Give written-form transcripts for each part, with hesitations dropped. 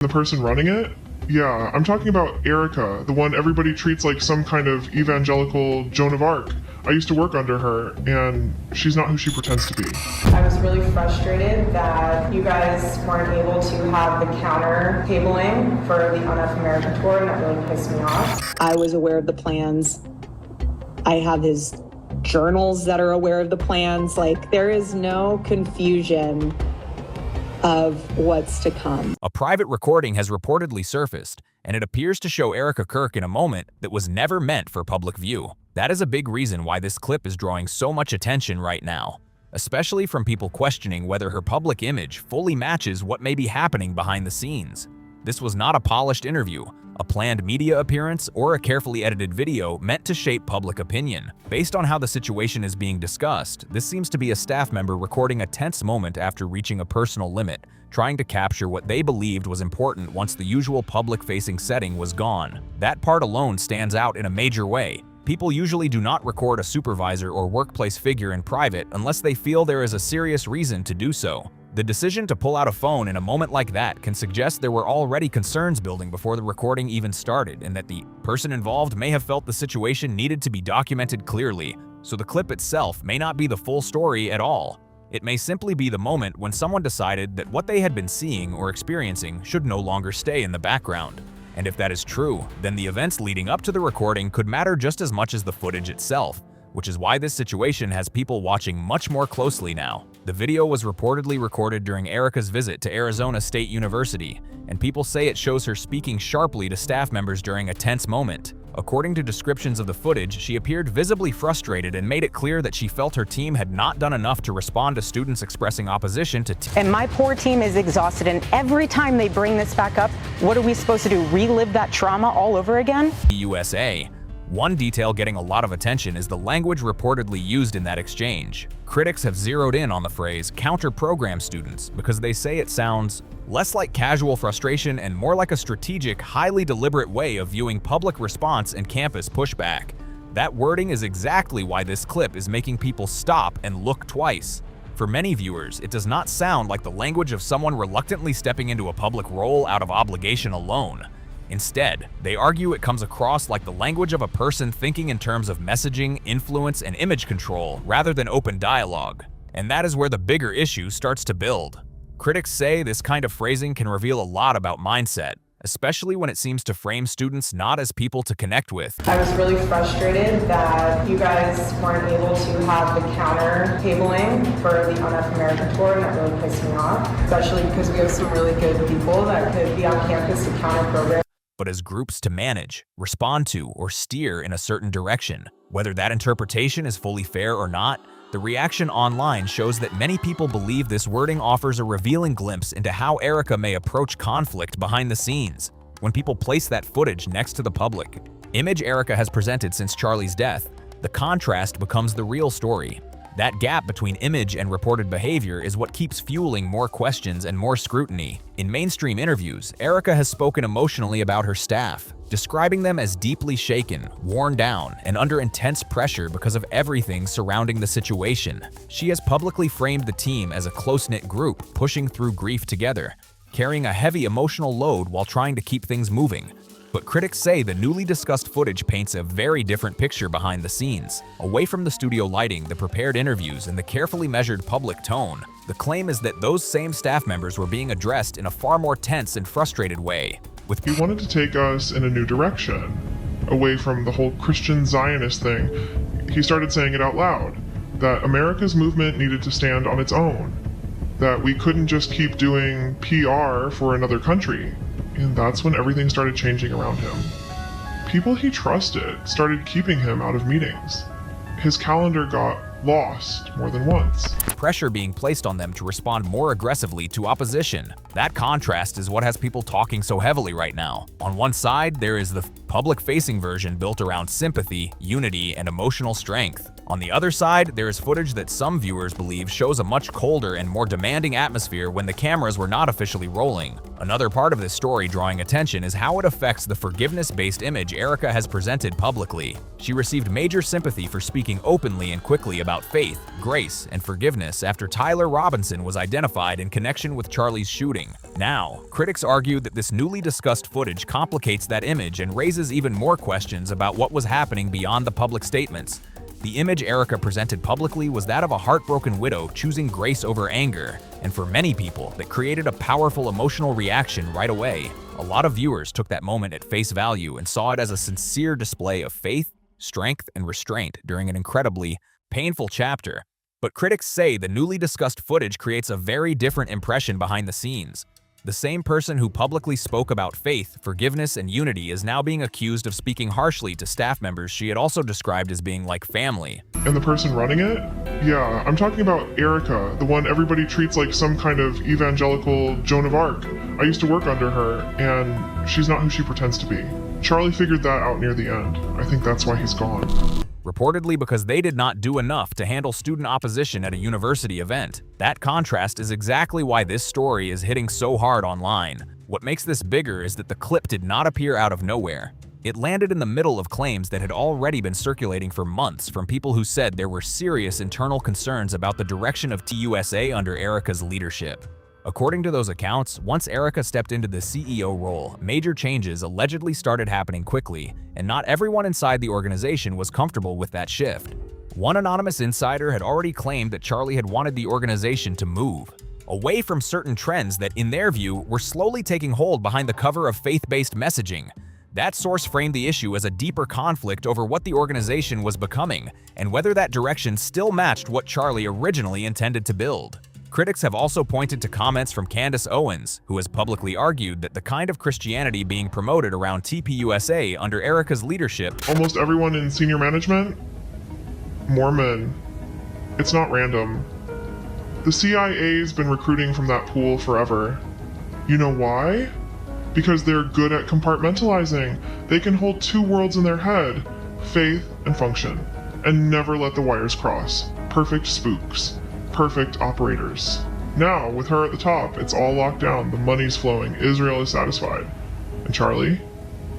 The person running it? Yeah, I'm talking about Erika, the one everybody treats like some kind of evangelical Joan of Arc. I used to work under her, and she's not who she pretends to be. I was really frustrated that you guys weren't able to have the counter tabling for the UNF America tour, and that really pissed me off. I was aware of the plans. I have his journals that are aware of the plans. Like, there is no confusion of what's to come. A private recording has reportedly surfaced, and it appears to show Erika Kirk in a moment that was never meant for public view. That is a big reason why this clip is drawing so much attention right now, especially from people questioning whether her public image fully matches what may be happening behind the scenes. This was not a polished interview, a planned media appearance, or a carefully edited video meant to shape public opinion. Based on how the situation is being discussed, this seems to be a staff member recording a tense moment after reaching a personal limit, trying to capture what they believed was important once the usual public-facing setting was gone. That part alone stands out in a major way. People usually do not record a supervisor or workplace figure in private unless they feel there is a serious reason to do so. The decision to pull out a phone in a moment like that can suggest there were already concerns building before the recording even started, and that the person involved may have felt the situation needed to be documented clearly, so the clip itself may not be the full story at all. It may simply be the moment when someone decided that what they had been seeing or experiencing should no longer stay in the background. And if that is true, then the events leading up to the recording could matter just as much as the footage itself, which is why this situation has people watching much more closely now. The video was reportedly recorded during Erika's visit to Arizona State University, and people say it shows her speaking sharply to staff members during a tense moment. According to descriptions of the footage, she appeared visibly frustrated and made it clear that she felt her team had not done enough to respond to students expressing opposition to And my poor team is exhausted, and every time they bring this back up, what are we supposed to do, relive that trauma all over again? USA. One detail getting a lot of attention is the language reportedly used in that exchange. Critics have zeroed in on the phrase counter-program students because they say it sounds less like casual frustration and more like a strategic, highly deliberate way of viewing public response and campus pushback. That wording is exactly why this clip is making people stop and look twice. For many viewers, it does not sound like the language of someone reluctantly stepping into a public role out of obligation alone. Instead, they argue it comes across like the language of a person thinking in terms of messaging, influence, and image control rather than open dialogue. And that is where the bigger issue starts to build. Critics say this kind of phrasing can reveal a lot about mindset, especially when it seems to frame students not as people to connect with. I was really frustrated that you guys weren't able to have the counter tabling for the UNF America tour, and that really pissed me off, especially because we have some really good people that could be on campus to counter program. But as groups to manage, respond to, or steer in a certain direction. Whether that interpretation is fully fair or not, the reaction online shows that many people believe this wording offers a revealing glimpse into how Erika may approach conflict behind the scenes. When people place that footage next to the public image Erika has presented since Charlie's death, the contrast becomes the real story. That gap between image and reported behavior is what keeps fueling more questions and more scrutiny. In mainstream interviews, Erika has spoken emotionally about her staff, describing them as deeply shaken, worn down, and under intense pressure because of everything surrounding the situation. She has publicly framed the team as a close-knit group pushing through grief together, carrying a heavy emotional load while trying to keep things moving. But critics say the newly discussed footage paints a very different picture behind the scenes. Away from the studio lighting, the prepared interviews, and the carefully measured public tone, the claim is that those same staff members were being addressed in a far more tense and frustrated way. He wanted to take us in a new direction, away from the whole Christian Zionist thing. He started saying it out loud, that America's movement needed to stand on its own, that we couldn't just keep doing PR for another country. And that's when everything started changing around him. People he trusted started keeping him out of meetings. His calendar got lost more than once. Pressure being placed on them to respond more aggressively to opposition. That contrast is what has people talking so heavily right now. On one side, there is the public-facing version built around sympathy, unity, and emotional strength. On the other side, there is footage that some viewers believe shows a much colder and more demanding atmosphere when the cameras were not officially rolling. Another part of this story drawing attention is how it affects the forgiveness-based image Erika has presented publicly. She received major sympathy for speaking openly and quickly about faith, grace, and forgiveness after Tyler Robinson was identified in connection with Charlie's shooting. Now, critics argue that this newly discussed footage complicates that image and raises even more questions about what was happening beyond the public statements. The image Erika presented publicly was that of a heartbroken widow choosing grace over anger, and for many people, that created a powerful emotional reaction right away. A lot of viewers took that moment at face value and saw it as a sincere display of faith, strength, and restraint during an incredibly painful chapter. But critics say the newly discussed footage creates a very different impression behind the scenes. The same person who publicly spoke about faith, forgiveness, and unity is now being accused of speaking harshly to staff members she had also described as being like family. And the person running it? Yeah, I'm talking about Erika, the one everybody treats like some kind of evangelical Joan of Arc. I used to work under her, and she's not who she pretends to be. Charlie figured that out near the end. I think that's why he's gone. Reportedly because they did not do enough to handle student opposition at a university event. That contrast is exactly why this story is hitting so hard online. What makes this bigger is that the clip did not appear out of nowhere. It landed in the middle of claims that had already been circulating for months from people who said there were serious internal concerns about the direction of TUSA under Erika's leadership. According to those accounts, once Erika stepped into the CEO role, major changes allegedly started happening quickly, and not everyone inside the organization was comfortable with that shift. One anonymous insider had already claimed that Charlie had wanted the organization to move away from certain trends that, in their view, were slowly taking hold behind the cover of faith-based messaging. That source framed the issue as a deeper conflict over what the organization was becoming, and whether that direction still matched what Charlie originally intended to build. Critics have also pointed to comments from Candace Owens, who has publicly argued that the kind of Christianity being promoted around TPUSA under Erika's leadership. Almost everyone in senior management? Mormon. It's not random. The CIA's been recruiting from that pool forever. You know why? Because they're good at compartmentalizing. They can hold two worlds in their head, faith and function, and never let the wires cross. Perfect spooks. Perfect operators. Now, with her at the top, it's all locked down, the money's flowing, Israel is satisfied. And Charlie?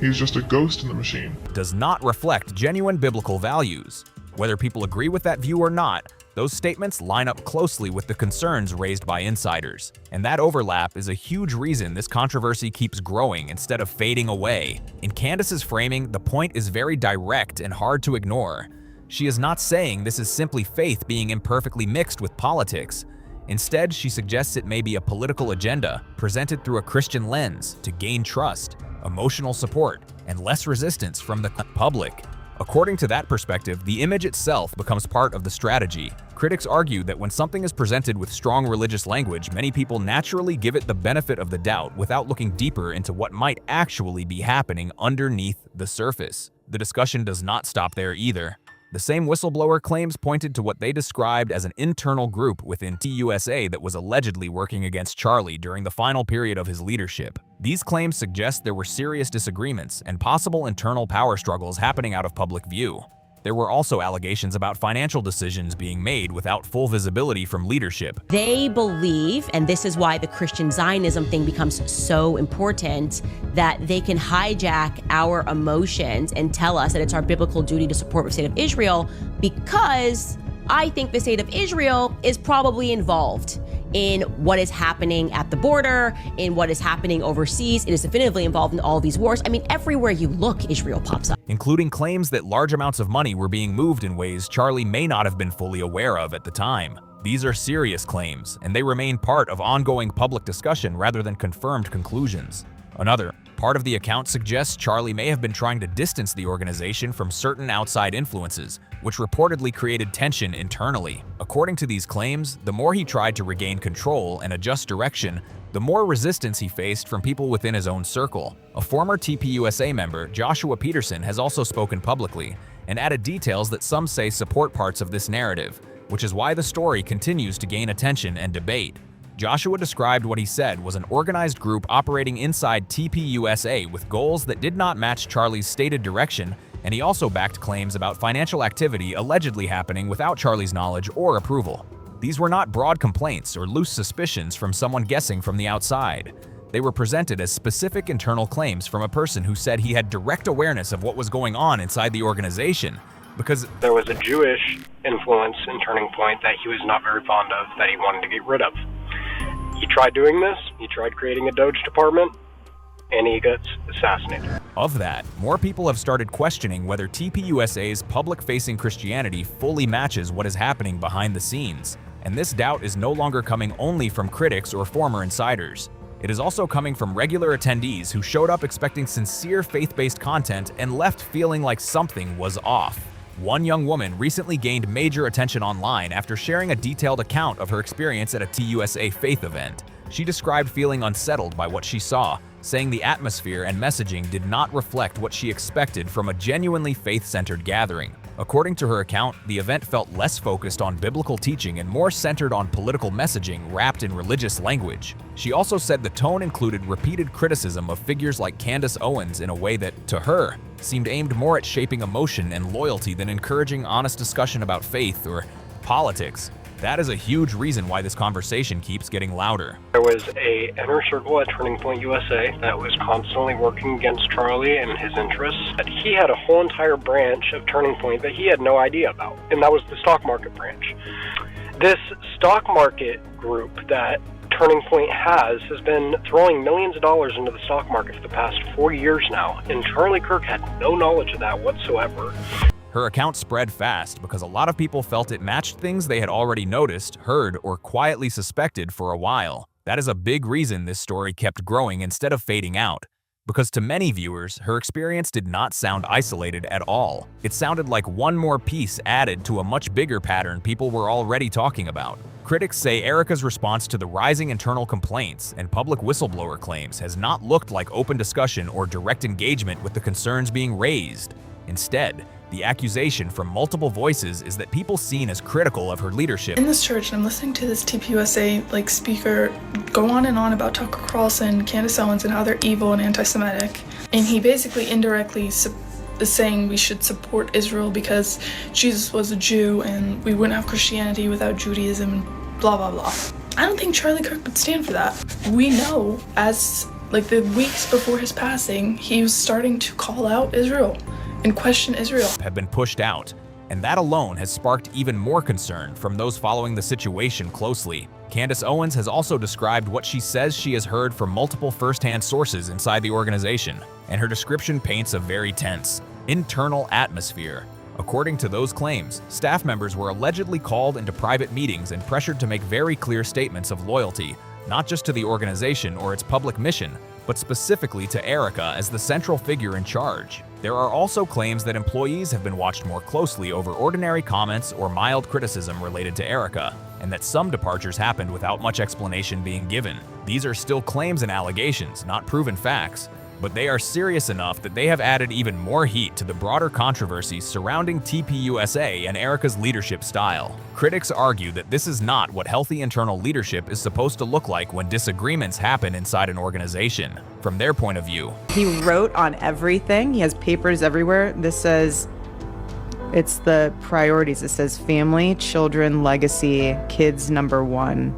He's just a ghost in the machine. Does not reflect genuine biblical values. Whether people agree with that view or not, those statements line up closely with the concerns raised by insiders. And that overlap is a huge reason this controversy keeps growing instead of fading away. In Candace's framing, the point is very direct and hard to ignore. She is not saying this is simply faith being imperfectly mixed with politics. Instead, she suggests it may be a political agenda presented through a Christian lens to gain trust, emotional support, and less resistance from the public. According to that perspective, the image itself becomes part of the strategy. Critics argue that when something is presented with strong religious language, many people naturally give it the benefit of the doubt without looking deeper into what might actually be happening underneath the surface. The discussion does not stop there either. The same whistleblower claims pointed to what they described as an internal group within TUSA that was allegedly working against Charlie during the final period of his leadership. These claims suggest there were serious disagreements and possible internal power struggles happening out of public view. There were also allegations about financial decisions being made without full visibility from leadership. They believe, and this is why the Christian Zionism thing becomes so important, that they can hijack our emotions and tell us that it's our biblical duty to support the state of Israel, because I think the state of Israel is probably involved in what is happening at the border, in what is happening overseas. It is definitively involved in all these wars. I mean, everywhere you look, Israel pops up. Including claims that large amounts of money were being moved in ways Charlie may not have been fully aware of at the time. These are serious claims, and they remain part of ongoing public discussion rather than confirmed conclusions. Another part of the account suggests Charlie may have been trying to distance the organization from certain outside influences, which reportedly created tension internally. According to these claims, the more he tried to regain control and adjust direction, the more resistance he faced from people within his own circle. A former TPUSA member, Joshua Peterson, has also spoken publicly and added details that some say support parts of this narrative, which is why the story continues to gain attention and debate. Joshua described what he said was an organized group operating inside TPUSA with goals that did not match Charlie's stated direction, and he also backed claims about financial activity allegedly happening without Charlie's knowledge or approval. These were not broad complaints or loose suspicions from someone guessing from the outside. They were presented as specific internal claims from a person who said he had direct awareness of what was going on inside the organization, because there was a Jewish influence in Turning Point that he was not very fond of, that he wanted to get rid of. He tried doing this, he tried creating a Doge department, and he gets assassinated. Of that, more people have started questioning whether TPUSA's public-facing Christianity fully matches what is happening behind the scenes. And this doubt is no longer coming only from critics or former insiders. It is also coming from regular attendees who showed up expecting sincere faith-based content and left feeling like something was off. One young woman recently gained major attention online after sharing a detailed account of her experience at a TUSA faith event. She described feeling unsettled by what she saw, saying the atmosphere and messaging did not reflect what she expected from a genuinely faith-centered gathering. According to her account, the event felt less focused on biblical teaching and more centered on political messaging wrapped in religious language. She also said the tone included repeated criticism of figures like Candace Owens in a way that, to her, seemed aimed more at shaping emotion and loyalty than encouraging honest discussion about faith or politics. That is a huge reason why this conversation keeps getting louder. There was an inner circle at Turning Point USA that was constantly working against Charlie and his interests. He had a whole entire branch of Turning Point that he had no idea about, and that was the stock market branch. This stock market group that Turning Point has been throwing millions of dollars into the stock market for the past 4 years now, and Charlie Kirk had no knowledge of that whatsoever. Her account spread fast because a lot of people felt it matched things they had already noticed, heard, or quietly suspected for a while. That is a big reason this story kept growing instead of fading out. Because to many viewers, her experience did not sound isolated at all. It sounded like one more piece added to a much bigger pattern people were already talking about. Critics say Erika's response to the rising internal complaints and public whistleblower claims has not looked like open discussion or direct engagement with the concerns being raised. Instead, the accusation from multiple voices is that people seen as critical of her leadership. In this church, I'm listening to this TPUSA speaker go on and on about Tucker Carlson, Candace Owens, and how they're evil and anti-Semitic. And he basically indirectly is saying we should support Israel because Jesus was a Jew and we wouldn't have Christianity without Judaism and blah, blah, blah. I don't think Charlie Kirk would stand for that. We know as the weeks before his passing, he was starting to call out Israel and question Israel. Have been pushed out, and that alone has sparked even more concern from those following the situation closely. Candace Owens has also described what she says she has heard from multiple first-hand sources inside the organization, and her description paints a very tense, internal atmosphere. According to those claims, staff members were allegedly called into private meetings and pressured to make very clear statements of loyalty, not just to the organization or its public mission, but specifically to Erika as the central figure in charge. There are also claims that employees have been watched more closely over ordinary comments or mild criticism related to Erika, and that some departures happened without much explanation being given. These are still claims and allegations, not proven facts, but they are serious enough that they have added even more heat to the broader controversies surrounding TPUSA and Erika's leadership style. Critics argue that this is not what healthy internal leadership is supposed to look like when disagreements happen inside an organization. From their point of view, he wrote on everything. He has papers everywhere. This says, it's the priorities. It says family, children, legacy, kids number one,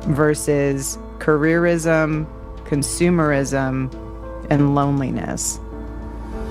versus careerism, consumerism, and loneliness.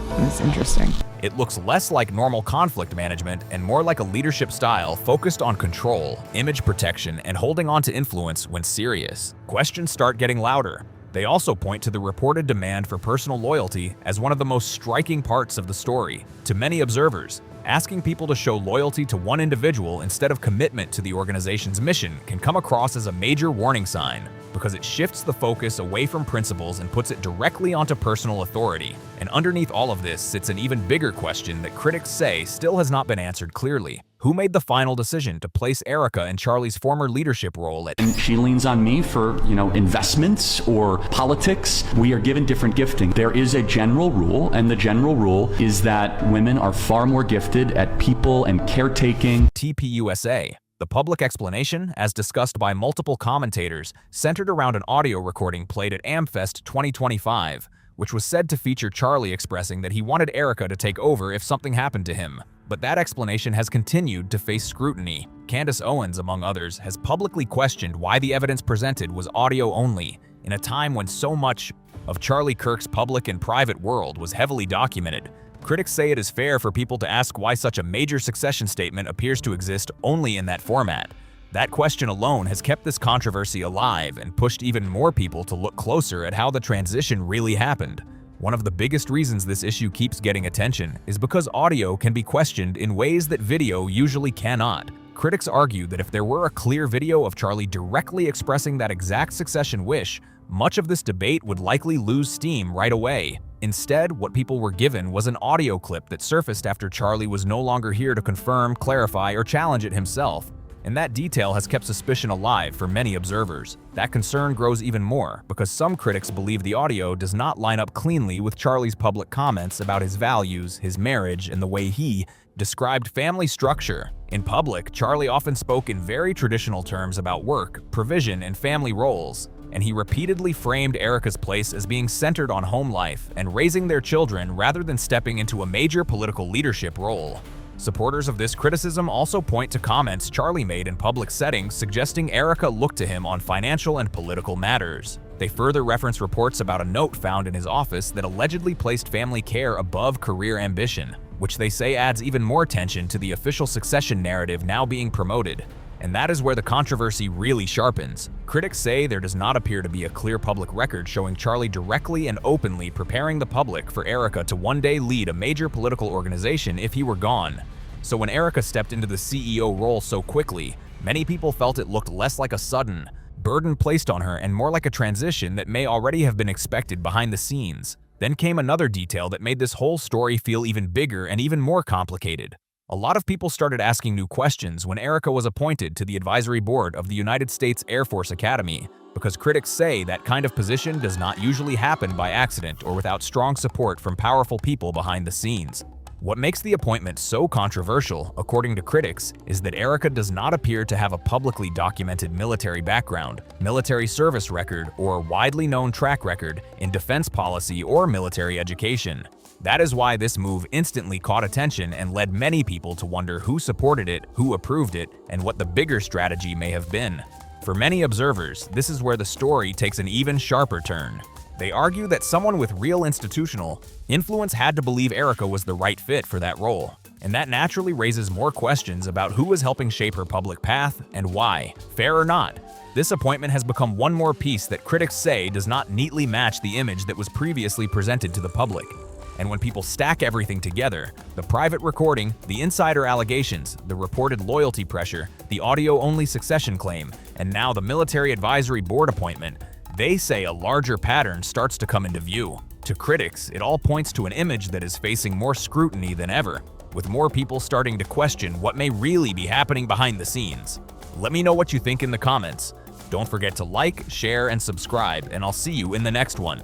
That's interesting. It looks less like normal conflict management and more like a leadership style focused on control, image protection, and holding on to influence when serious. Questions start getting louder. They also point to the reported demand for personal loyalty as one of the most striking parts of the story. To many observers, asking people to show loyalty to one individual instead of commitment to the organization's mission can come across as a major warning sign, because it shifts the focus away from principles and puts it directly onto personal authority. And underneath all of this sits an even bigger question that critics say still has not been answered clearly. Who made the final decision to place Erika in Charlie's former leadership role at— And she leans on me for, investments or politics. We are given different gifting. There is a general rule, and the general rule is that women are far more gifted at people and caretaking. TPUSA. The public explanation, as discussed by multiple commentators, centered around an audio recording played at AmFest 2025, which was said to feature Charlie expressing that he wanted Erika to take over if something happened to him. But that explanation has continued to face scrutiny. Candace Owens, among others, has publicly questioned why the evidence presented was audio only, in a time when so much of Charlie Kirk's public and private world was heavily documented. Critics say it is fair for people to ask why such a major succession statement appears to exist only in that format. That question alone has kept this controversy alive and pushed even more people to look closer at how the transition really happened. One of the biggest reasons this issue keeps getting attention is because audio can be questioned in ways that video usually cannot. Critics argue that if there were a clear video of Charlie directly expressing that exact succession wish, much of this debate would likely lose steam right away. Instead, what people were given was an audio clip that surfaced after Charlie was no longer here to confirm, clarify, or challenge it himself. And that detail has kept suspicion alive for many observers. That concern grows even more because some critics believe the audio does not line up cleanly with Charlie's public comments about his values, his marriage, and the way he described family structure. In public, Charlie often spoke in very traditional terms about work, provision, and family roles, and he repeatedly framed Erika's place as being centered on home life and raising their children rather than stepping into a major political leadership role. Supporters of this criticism also point to comments Charlie made in public settings suggesting Erika looked to him on financial and political matters. They further reference reports about a note found in his office that allegedly placed family care above career ambition, which they say adds even more tension to the official succession narrative now being promoted. And that is where the controversy really sharpens. Critics say there does not appear to be a clear public record showing Charlie directly and openly preparing the public for Erika to one day lead a major political organization if he were gone. So when Erika stepped into the CEO role so quickly, many people felt it looked less like a sudden burden placed on her and more like a transition that may already have been expected behind the scenes. Then came another detail that made this whole story feel even bigger and even more complicated. A lot of people started asking new questions when Erika was appointed to the advisory board of the United States Air Force Academy, because critics say that kind of position does not usually happen by accident or without strong support from powerful people behind the scenes. What makes the appointment so controversial, according to critics, is that Erika does not appear to have a publicly documented military background, military service record, or widely known track record in defense policy or military education. That is why this move instantly caught attention and led many people to wonder who supported it, who approved it, and what the bigger strategy may have been. For many observers, this is where the story takes an even sharper turn. They argue that someone with real institutional influence had to believe Erika was the right fit for that role, and that naturally raises more questions about who was helping shape her public path and why. Fair or not, this appointment has become one more piece that critics say does not neatly match the image that was previously presented to the public. And when people stack everything together, the private recording, the insider allegations, the reported loyalty pressure, the audio-only succession claim, and now the military advisory board appointment, they say a larger pattern starts to come into view. To critics, it all points to an image that is facing more scrutiny than ever, with more people starting to question what may really be happening behind the scenes. Let me know what you think in the comments. Don't forget to like, share, and subscribe, and I'll see you in the next one.